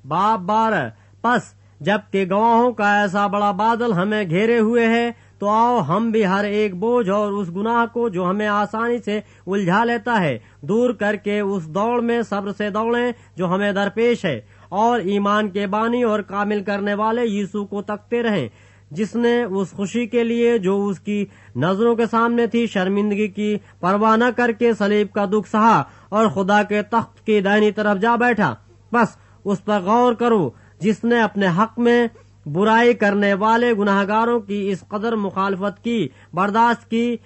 बाब 12। पस जबकि गवाहों का ऐसा बड़ा बादल हमें घेरे हुए है, तो आओ हम भी हर एक बोझ और उस गुनाह को जो हमें आसानी से उलझा लेता है दूर करके उस दौड़ में सब्र से दौड़ें जो हमें दरपेश है, और ईमान के बानी और कामिल करने वाले यीशु को तकते रहें, जिसने उस खुशी के लिए जो उसकी नजरों के सामने थी शर्मिंदगी की परवाह न करके सलीब का दुख सहा और खुदा के तख्त की दाहिनी तरफ जा बैठा। बस उस पर गौर करो जिसने अपने हक में बुराई करने वाले गुनाहगारों की इस कदर मुखालफत की, बर्दाश्त की,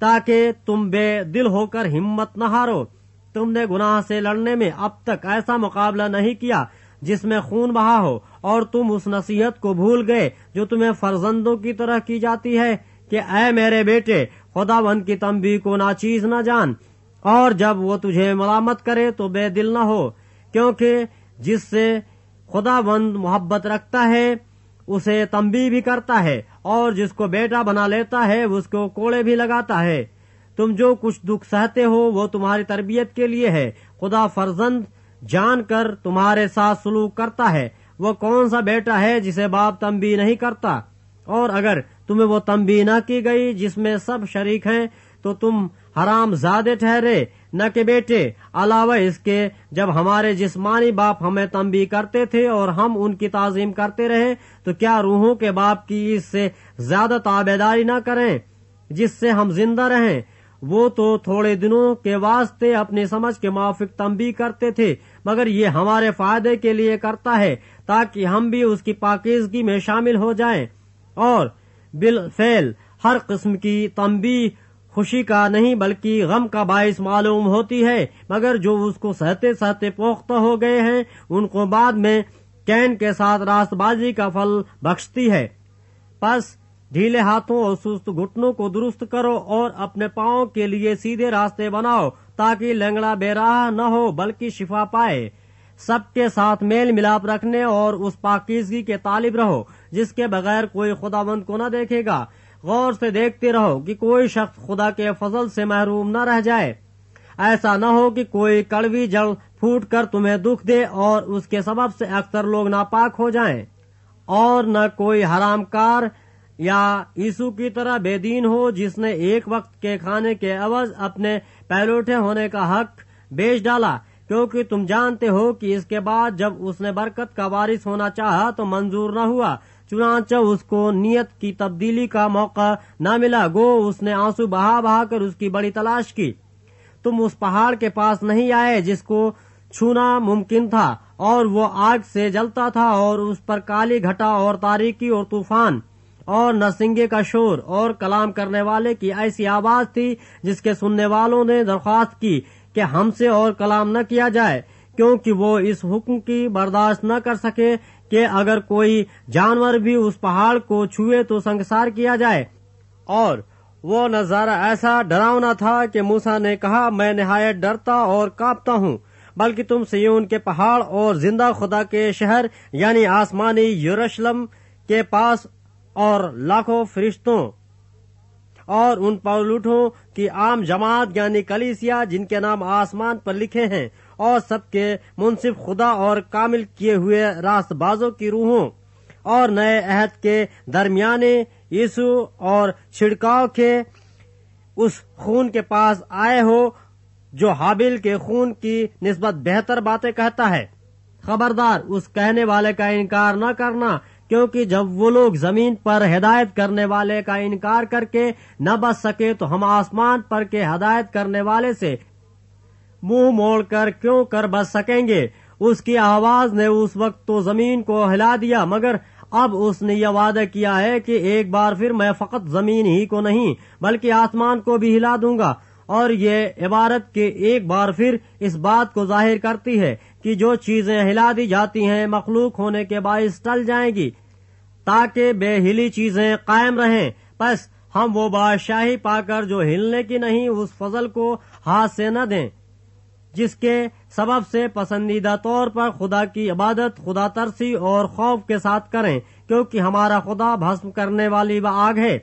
ताकि तुम बेदिल होकर हिम्मत न हारो। तुमने गुनाह से लड़ने में अब तक ऐसा मुकाबला नहीं किया जिसमें खून बहा हो, और तुम उस नसीहत को भूल गए जो तुम्हें फर्जंदों की तरह की जाती है कि ऐ मेरे बेटे, खुदावंद की तंबीह को नाचीज न जान, और जब वो तुझे मलामत करे तो बेदिल न हो, क्योंकि जिससे खुदावंद मोहब्बत रखता है उसे तंबीह भी करता है, और जिसको बेटा बना लेता है उसको कोड़े भी लगाता है। तुम जो कुछ दुख सहते हो वो तुम्हारी तरबियत के लिए है। खुदा फर्जंद जानकर तुम्हारे साथ सलूक करता है। वो कौन सा बेटा है जिसे बाप तंबीह नहीं करता? और अगर तुम्हें वो तंबीह न की गई जिसमें सब शरीक हैं, तो तुम हराम ज़ादे ठहरे, न कि बेटे। अलावा इसके जब हमारे जिस्मानी बाप हमें तंबीह करते थे और हम उनकी ताजीम करते रहे, तो क्या रूहों के बाप की इससे ज्यादा ताबेदारी न करें जिससे हम जिंदा रहें? वो तो थोड़े दिनों के वास्ते अपनी समझ के मुआफिक तंबीह करते थे, मगर ये हमारे फायदे के लिए करता है ताकि हम भी उसकी पाकीज़गी में शामिल हो जाएं। और बिलफेल हर किस्म की तंबीह खुशी का नहीं बल्कि गम का बाइस मालूम होती है, मगर जो उसको सहते सहते पोख्ता हो गए हैं उनको बाद में कैन के साथ रास्तबाजी का फल बख्शती है। बस ढीले हाथों और सुस्त घुटनों को दुरुस्त करो और अपने पांव के लिए सीधे रास्ते बनाओ, ताकि लंगड़ा बेराह न हो बल्कि शिफा पाए। सबके साथ मेल मिलाप रखने और उस पाकीज़गी के तालिब रहो जिसके बगैर कोई खुदावंद को न देखेगा। गौर से देखते रहो कि कोई शख्स खुदा के फजल से महरूम न रह जाए। ऐसा न हो कि कोई कड़वी जड़ फूट कर तुम्हें दुख दे और उसके सबब से अक्सर लोग नापाक हो जाएं, और न कोई हरामकार या यीशु की तरह बेदीन हो जिसने एक वक्त के खाने के एवज अपने पहलौठे होने का हक बेच डाला, क्योंकि तुम जानते हो कि इसके बाद जब उसने बरकत का वारिस होना चाहा तो मंजूर न हुआ, चुनांचे उसको नियत की तब्दीली का मौका न मिला। गो उसने आंसू बहा बहा कर उसकी बड़ी तलाश की। तुम उस पहाड़ के पास नहीं आए जिसको छूना मुमकिन था, और वो आग से जलता था, और उस पर काली घटा और तारीकी और तूफान और नरसिंगे का शोर और कलाम करने वाले की ऐसी आवाज थी जिसके सुनने वालों ने दरख्वास्त की कि हमसे और कलाम न किया जाए, क्योंकि वो इस हुक्म की बर्दाश्त न कर सके कि अगर कोई जानवर भी उस पहाड़ को छुए तो संसार किया जाए। और वो नजारा ऐसा डरावना था कि मूसा ने कहा, मैं निहायत डरता और कांपता हूँ। बल्कि तुम सिय्योन के पहाड़ और जिंदा खुदा के शहर यानी आसमानी यरूशलेम के पास और लाखों फरिश्तों और उन पौलुठों की आम जमात यानी कलीसिया जिनके नाम आसमान पर लिखे हैं, और सबके मुंसिफ खुदा और कामिल किए हुए रास्तबाजों की रूहों, और नए अहद के दरमियाने यीशु और छिड़काव के उस खून के पास आए हो जो हाबिल के खून की निस्बत बेहतर बातें कहता है। खबरदार उस कहने वाले का इनकार न करना, क्योंकि जब वो लोग जमीन पर हिदायत करने वाले का इनकार करके न बच सके तो हम आसमान पर के हिदायत करने वाले से मुंह मोड़कर क्यों कर बच सकेंगे। उसकी आवाज ने उस वक्त तो जमीन को हिला दिया, मगर अब उसने यह वादा किया है कि एक बार फिर मैं फकत जमीन ही को नहीं बल्कि आसमान को भी हिला दूंगा। और ये इबारत के एक बार फिर इस बात को जाहिर करती है कि जो चीजें हिला दी जाती हैं मखलूक होने के बाइस टल जाएंगी, ताकि बेहिली चीजें कायम रहें। बस हम वो बादशाही पाकर जो हिलने की नहीं उस फजल को हाथ से न दें, जिसके सबब से पसंदीदा तौर पर खुदा की इबादत खुदा तरसी और खौफ के साथ करें, क्योंकि हमारा खुदा भस्म करने वाली वह आग है।